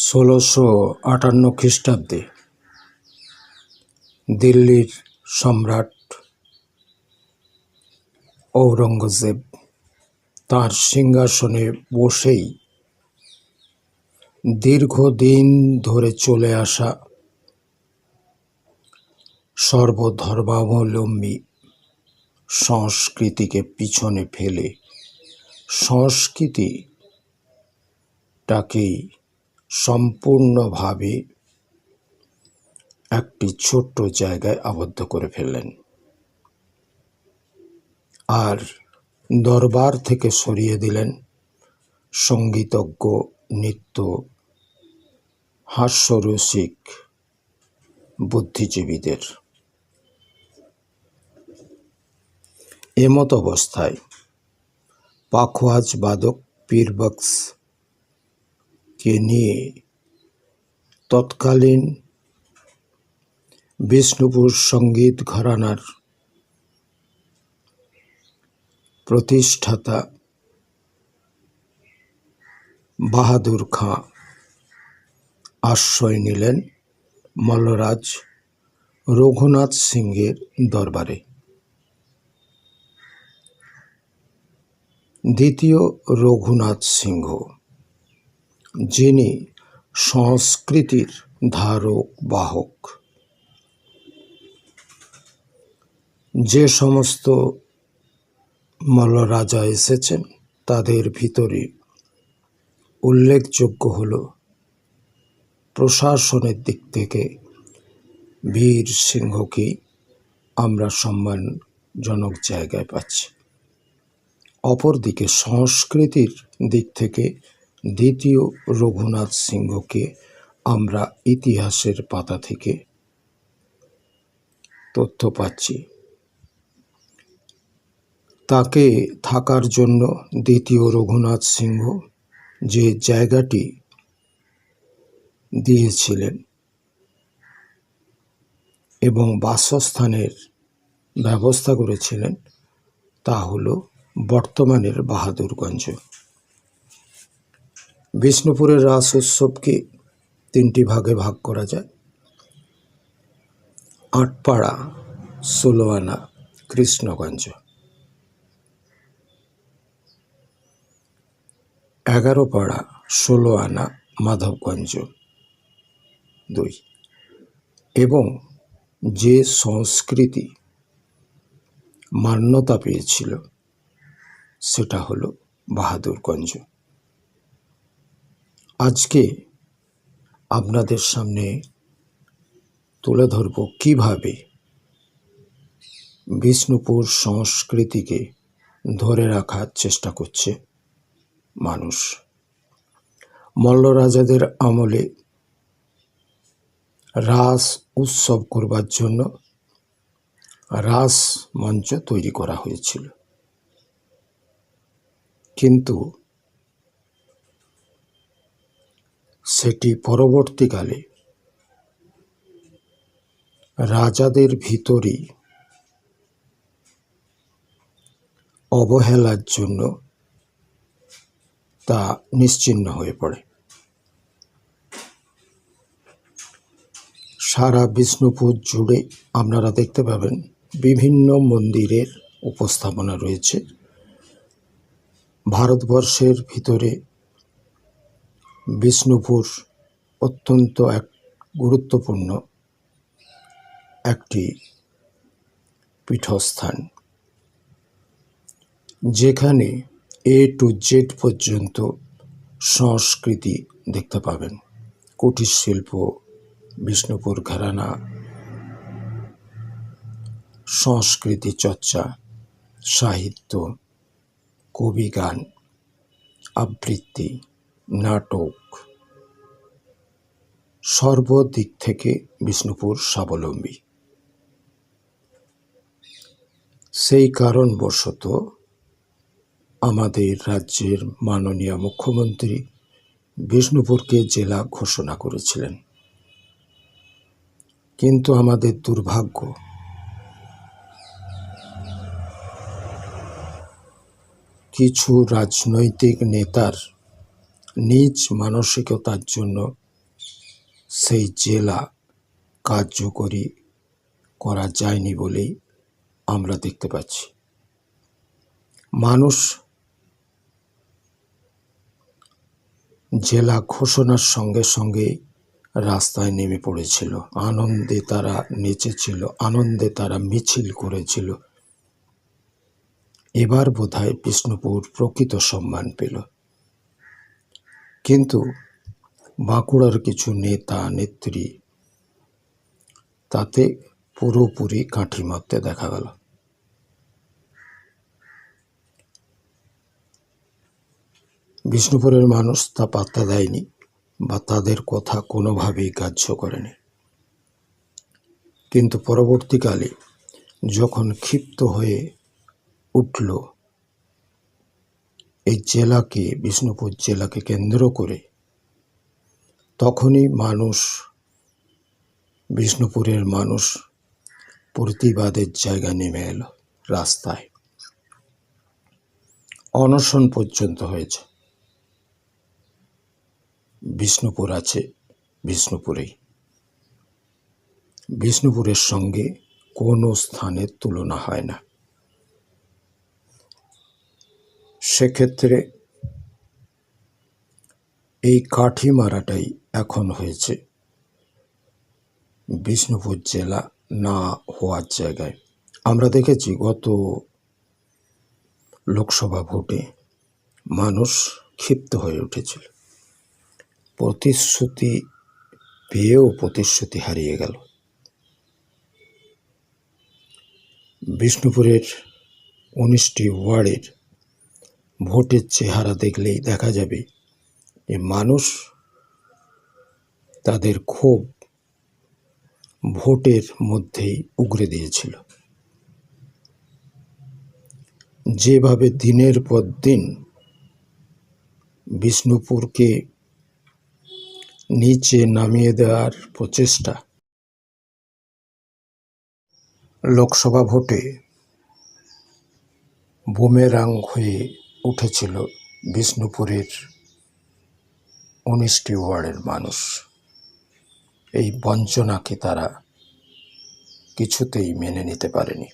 ১৬৫৮ খ্রিস্টাব্দে দিল্লির সম্রাট ঔরঙ্গজেব তাঁর সিংহাসনে বসেই দীর্ঘদিন ধরে চলে আসা সর্বধর্মাবলম্বী সংস্কৃতিকে পিছনে ফেলে সংস্কৃতিটাকেই সম্পূর্ণভাবে একটি ছোট্ট জায়গায় আবদ্ধ করে ফেললেন, আর দরবার থেকে সরিয়ে দিলেন সঙ্গীতজ্ঞ, নৃত্য, হাস্যরসিক বুদ্ধিজীবীদের। এমত অবস্থায় পাখোয়াজ বাদক পীরবক্সকে নিয়ে তৎকালীন বিষ্ণুপুর সঙ্গীত ঘরানার প্রতিষ্ঠাতা বাহাদুর খাঁ আশ্রয় নিলেন মল্লরাজ রঘুনাথ সিংহের দরবারে। দ্বিতীয় রঘুনাথ সিংহ, যিনি সংস্কৃতির ধারক বাহক, যে সমস্ত মল্লরাজা এসেছেন তাদের ভিতরে উল্লেখযোগ্য হল প্রশাসনের দিক থেকে বীর সিংহকে আমরা সম্মানজনক জায়গায় পাচ্ছি। অপরদিকে সংস্কৃতির দিক থেকে দ্বিতীয় রঘুনাথ সিংহকে আমরা ইতিহাসের পাতা থেকে তথ্য পাচ্ছি। তাকে থাকার জন্য দ্বিতীয় রঘুনাথ সিংহ যে জায়গাটি দিয়েছিলেন এবং বাসস্থানের ব্যবস্থা করেছিলেন তা হল বর্তমানের বাহাদুরগঞ্জ। বিষ্ণুপুরের রাস উৎসবকে তিনটি ভাগে ভাগ করা যায়: আটপাড়া, ১৬ আনা, কৃষ্ণগঞ্জ। ১১ পাড়া, ১৬ আনা, মাধবগঞ্জ ২। এবং যে সংস্কৃতি মান্যতা পেয়েছিল সেটা হলো বাহাদুরগঞ্জ। আজকে আপনাদের সামনে তুলে ধরব কিভাবে বিষ্ণুপুর সংস্কৃতিকে ধরে রাখার চেষ্টা করছে মানুষ। মল্লরাজাদের আমলে রাস উৎসব করবার জন্য রাস মঞ্চ তৈরি করা হয়েছিল, কিন্তু সেটি পরবর্তীকালে রাজাদের ভিতরেই অবহেলার জন্য তা নিশ্চিহ্ন হয়ে পড়ে। সারা বিষ্ণুপুর জুড়ে আপনারা দেখতে পাবেন বিভিন্ন মন্দিরের উপস্থাপনা রয়েছে। ভারতবর্ষের ভিতরে বিষ্ণুপুর অত্যন্ত এক গুরুত্বপূর্ণ একটি পীঠস্থান, যেখানে A to Z পর্যন্ত সংস্কৃতি দেখতে পাবেন। কুটির শিল্প, বিষ্ণুপুর ঘরানা, সংস্কৃতি চর্চা, সাহিত্য, কবিগান, আবৃত্তি, নাটক, সর্বদিক থেকে বিষ্ণুপুর স্বাবলম্বী। সেই কারণবশত আমাদের রাজ্যের মাননীয় মুখ্যমন্ত্রী বিষ্ণুপুরকে জেলা ঘোষণা করেছিলেন। কিন্তু আমাদের দুর্ভাগ্য, কিছু রাজনৈতিক নেতার নিজ মানসিকতার জন্য সেই জেলা কার্যকরী করা যায়নি বলেই আমরা দেখতে পাচ্ছি। মানুষ জেলা ঘোষণার সঙ্গে সঙ্গে রাস্তায় নেমে পড়েছিল, আনন্দে তারা নেচেছিল, আনন্দে তারা মিছিল করেছিল। এবার বোধহয় বিষ্ণুপুর প্রকৃত সম্মান পেল। কিন্তু বাঁকুড়ার কিছু নেতা নেত্রী তাতে পুরোপুরি কাঠি মারতে দেখা গেল। বিষ্ণুপুরের মানুষ তা পাত্তা দেয়নি বা তাদের কথা কোনোভাবেই গ্রাহ্য করেনি। কিন্তু পরবর্তীকালে যখন ক্ষিপ্ত হয়ে উঠল এই জেলাকে, বিষ্ণুপুর জেলাকে কেন্দ্র করে, তখনই বিষ্ণুপুরের মানুষ প্রতিবাদের জায়গা নেমে এলো রাস্তায়। অনশন পর্যন্ত হয়েছে। বিষ্ণুপুর আছে বিষ্ণুপুরেই, বিষ্ণুপুরের সঙ্গে কোনো স্থানের তুলনা হয় না। সেক্ষেত্রে এই কাঠি মারাটাই এখন হয়েছে বিষ্ণুপুর জেলা না হওয়ার জায়গায়। আমরা দেখেছি গত লোকসভা ভোটে মানুষ ক্ষিপ্ত হয়ে উঠেছিল, প্রতিশ্রুতি পেয়েও প্রতিশ্রুতি হারিয়ে গেল। বিষ্ণুপুরের 19টি ওয়ার্ডের ভোটের চেহারা দেখলেই দেখা যাবে যে মানুষ তাদের ক্ষোভ ভোটের মধ্যেই উগরে দিয়েছিল। যেভাবে দিনের পর দিন বিষ্ণুপুরকে নিচে নামিয়ে দেওয়ার প্রচেষ্টা, লোকসভা ভোটে বুমেরাং হয়ে উঠেছিল বিষ্ণুপুরের 19টি ওয়ার্ডের মানুষ। এই বঞ্চনাকে তারা কিছুতেই মেনে নিতে পারেনি।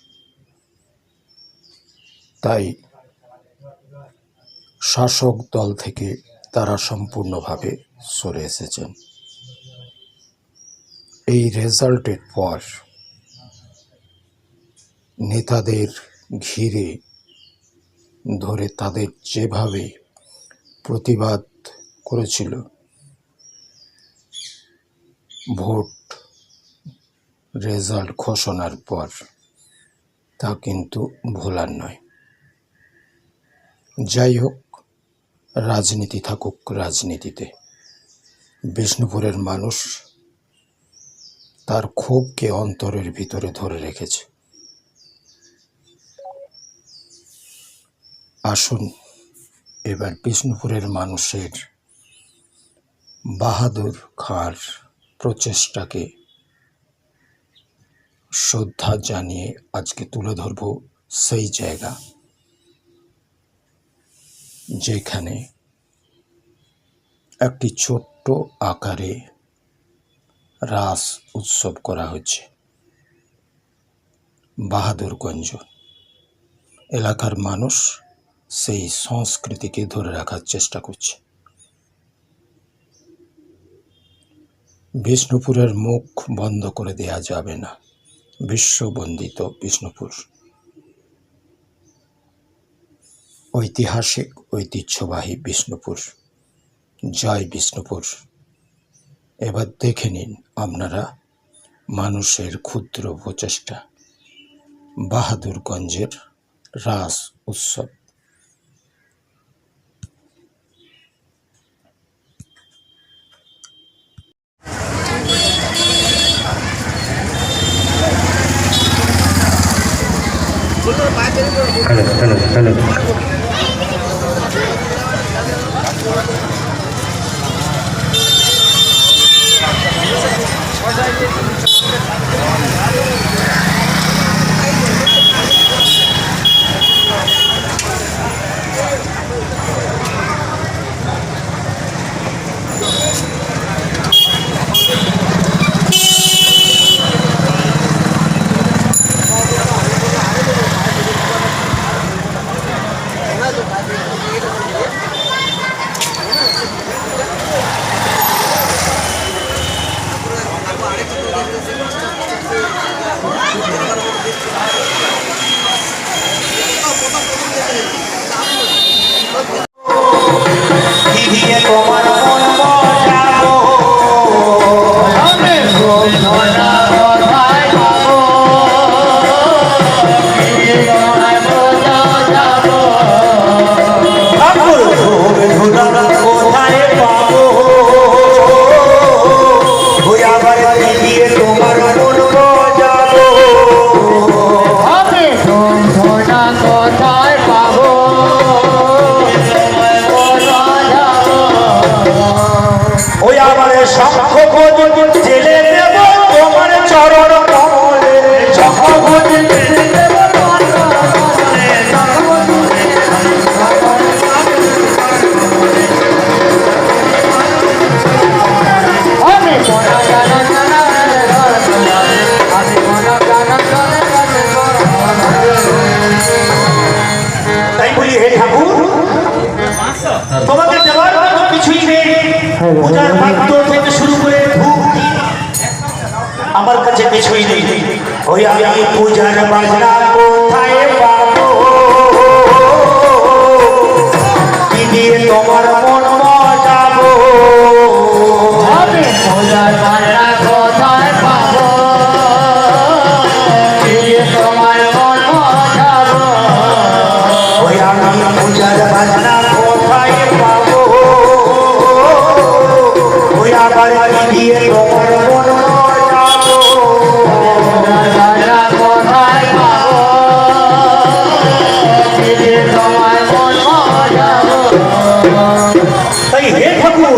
তাই শাসক দল থেকে তারা সম্পূর্ণভাবে সরে এসেছেন। এই রেজাল্টের পর নেতাদের ঘিরে ধরে তাদের যেভাবে প্রতিবাদ করেছিল ভোট রেজাল্ট ঘোষণার পর, তা কিন্তু ভোলার নয়। যাই হোক, রাজনীতি থাকুক রাজনীতিতে। বিষ্ণুপুরের মানুষ তার ক্ষোভকে অন্তরের ভিতরে ধরে রেখেছে। আসুন এবার বিষ্ণুপুরের মানুষের বাহাদুর খাঁর প্রচেষ্টাকে শ্রদ্ধা জানিয়ে আজকে তুলে ধরব সেই জায়গা যেখানে একটি ছোট্ট আকারে রাস উৎসব করা হচ্ছে। বাহাদুরগঞ্জ এলাকার মানুষ সেই সংস্কৃতিকে ধরে রাখার চেষ্টা করছে। বিষ্ণুপুরের মুখ বন্ধ করে দেয়া যাবে না। বিশ্ববন্দিত বিষ্ণুপুর, ঐতিহাসিক ঐতিহ্যবাহী বিষ্ণুপুর। জয় বিষ্ণুপুর। এবার দেখে নিন আপনারা মানুষের ক্ষুদ্র প্রচেষ্টা, বাহাদুরগঞ্জের রাস উৎসব। হ্যালো দিয়ে তোমার মন মজাবো আমি ধনা কোথায় পাবো তোমায় বোঝা যাবো ঠাকুর ভোগ ধুনা কোথায় পাবো ওই আবার দিয়ে তোমার মন মজাবো আমি ধনা কোথায় পাবো তোমায় বোঝা যাবো ওই আবার শঙ্খ জেলে দেব তোমার চরণ কমলে শঙ্খ আমি কোনা জানা জানা আমি কোনা জানা জানা তাই বলি হে ঠাকুর তোমাকে দেওয়ার কোনো কিছুই নেই পূজার পাত্র থেকে শুরু করে ধূপ আমার কাছে কিছুই নেই ওই আমি পূজার বাজনা কোথায় পাবো কি দিয়ে তোমার মন মজাবো আমি পূজার বাজনা কোথায় পাবো দিয়ে তোমার মন মজাবো ওই আমি পূজার বাজনা কোথায় পাবো ওই আবার কি দিয়ে তোমার মন মজাবো বাজনা কোথায় পাবো দিয়ে তোমার মন মজাবো তাই হে ঠাকুর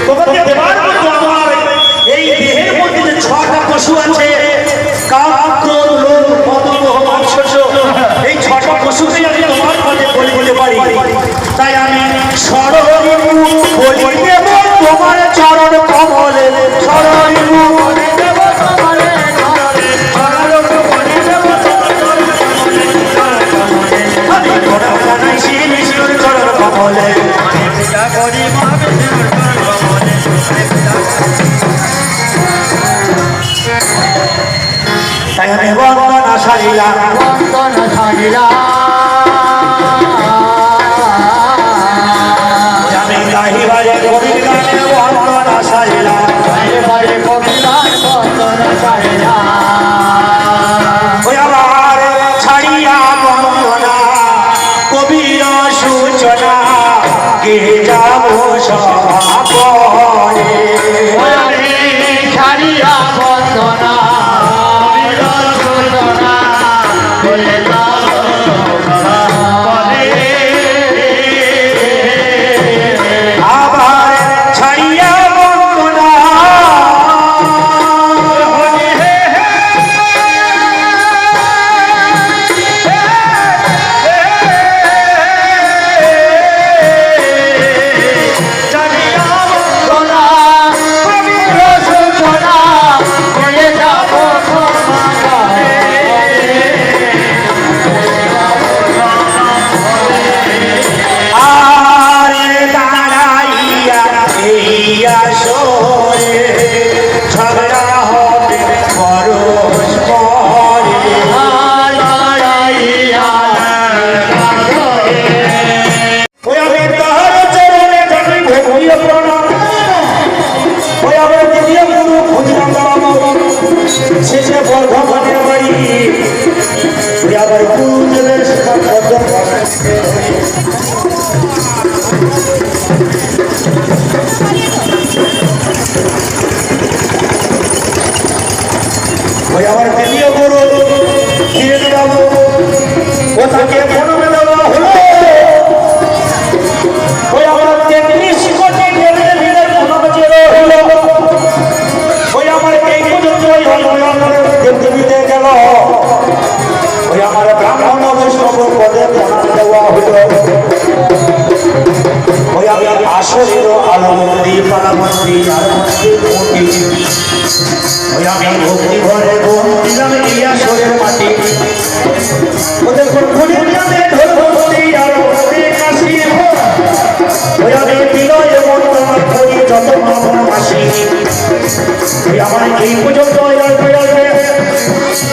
তোমাকে দেবার মতো আমার এই দেহের মধ্যে যে 6টা পশু আছে কাক ক্রোধ লোভ মদ মোহ মাৎসর্য এই 6টা পশুকে আমি তোমার কাছে বলি বলে পারি তাই আমি সরলমুখ বলি দেব তোমার চরণ কমলে সরলমুখ বলি দেব তোমার সরলমুখ বলি দেব তোমার চরণ কমলে আমি প্রণাম জানাই শ্রী বিষ্ণুর চরণ কমলে তাই আমি বন্দনা সারিলাম বন্দনা সারিলা আমি গাহিবারে কবির গানে বন্দনা সারিলাম বারে বারে কবিতার বন্দনা সারিলা ওই আবার ছাড়িয়া বন্দনা কবির সূচনা কে যাব সভাপরে আমি সারিয়া বন্দনা বিরোধনা বলে আবার ছাড়িয়া বন্দনা ছাড়িয়া বন্দনা পবিত্র সূচনা বলে যাব আরে দাঁড়াইয়া এই আসরে ঝগড়া হবে পরস্পরে ওই আমি তাহার চরণে জানি ভগবীয় প্রণাম ওই আমার দ্বিতীয় গুরু খুঁজলাম দাঁড়াবো শেষে বর্ধমানের বাড়ি ওই আবার গুরুদেবের সাথে ওই আমার দ্বিতীয় গুরু ধীরেন বাবু ও তাকে প্রণাম দেওয়া হলো ওই আমার 33 কোটি দেবীর ভিড়ে প্রণাম চেয়ে হলো ওই আমার এই পর্যন্ত ওই দেবদেবীতে গেল ওই আমার ব্রাহ্মণ বৈষ্ণব পদে প্রণাম দেওয়া হলো ওই আমি আসরের আলমন্দি পালামন্দি আলমন্দি মোটি ওই আমি ভক্তি ঘরে বোন দিলাম এই আসরের মাটি ওদের ঘুরে দিলামে ধর্মবতী আর মন্দির কাশি ওই আমি বিনয় মন তোমার করি যত মামন মাসি ওই আমার এই পর্যন্ত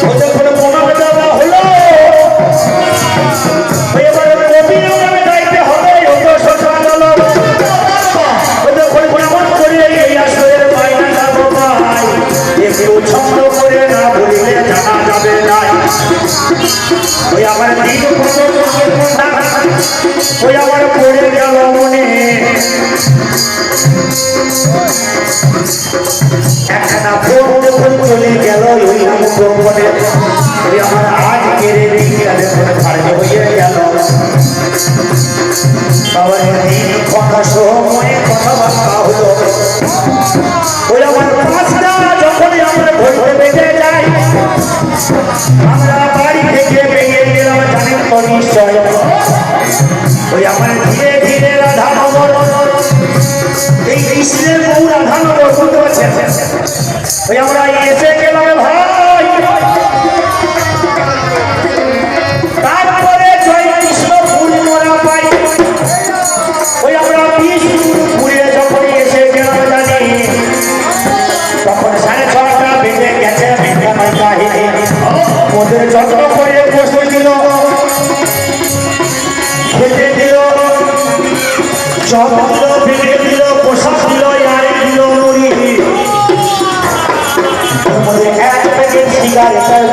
ওদের কোনো প্রণাম দেওয়া হলো ওই এবার কবি গাইতে হবে কথাবার্তা হলো। ওই আমার পাঁচটা যখনই আমরা ঘুরতে বেঁচে যাই, আমরা বাড়ি থেকে বেরিয়ে গেলাম জানেন তো নিশ্চয়। ওই আমার ধীরে ধীরে রাধানগর, এই কৃষ্ণের বউ রাধানগর বুঝতে পারছেন। ওই আমরা এসে গেলাম ভাই। তারপরে জয় কৃষ্ণ ফুল মোড়া পাই। ওই আমরা বিষ্ণুপুরে যখন এসে গেলাম জানি, তখন 6:30 বেজে গেছে। ওদের যত্ন করে বসে দিল, খেতে দিল, যত্ন বেঁধে দিল, পোশাক দিল, আর দিল মুড়ি। এক প্যাকেট সিগারেটের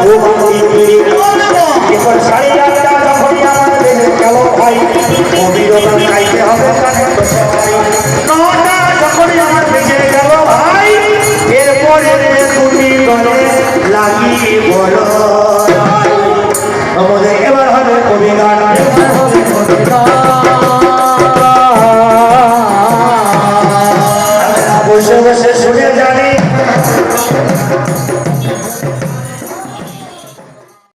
এরপর 8:30 যখনই আমার বেজে গেল ভাই, অভিযোগ খাইতে হবে। 9টা যখনই আমার বেজে গেল ভাই, এরপরে দুটি গলে লাগিয়ে বলো আমাদের এবার হবে কবি গান। বসে বসে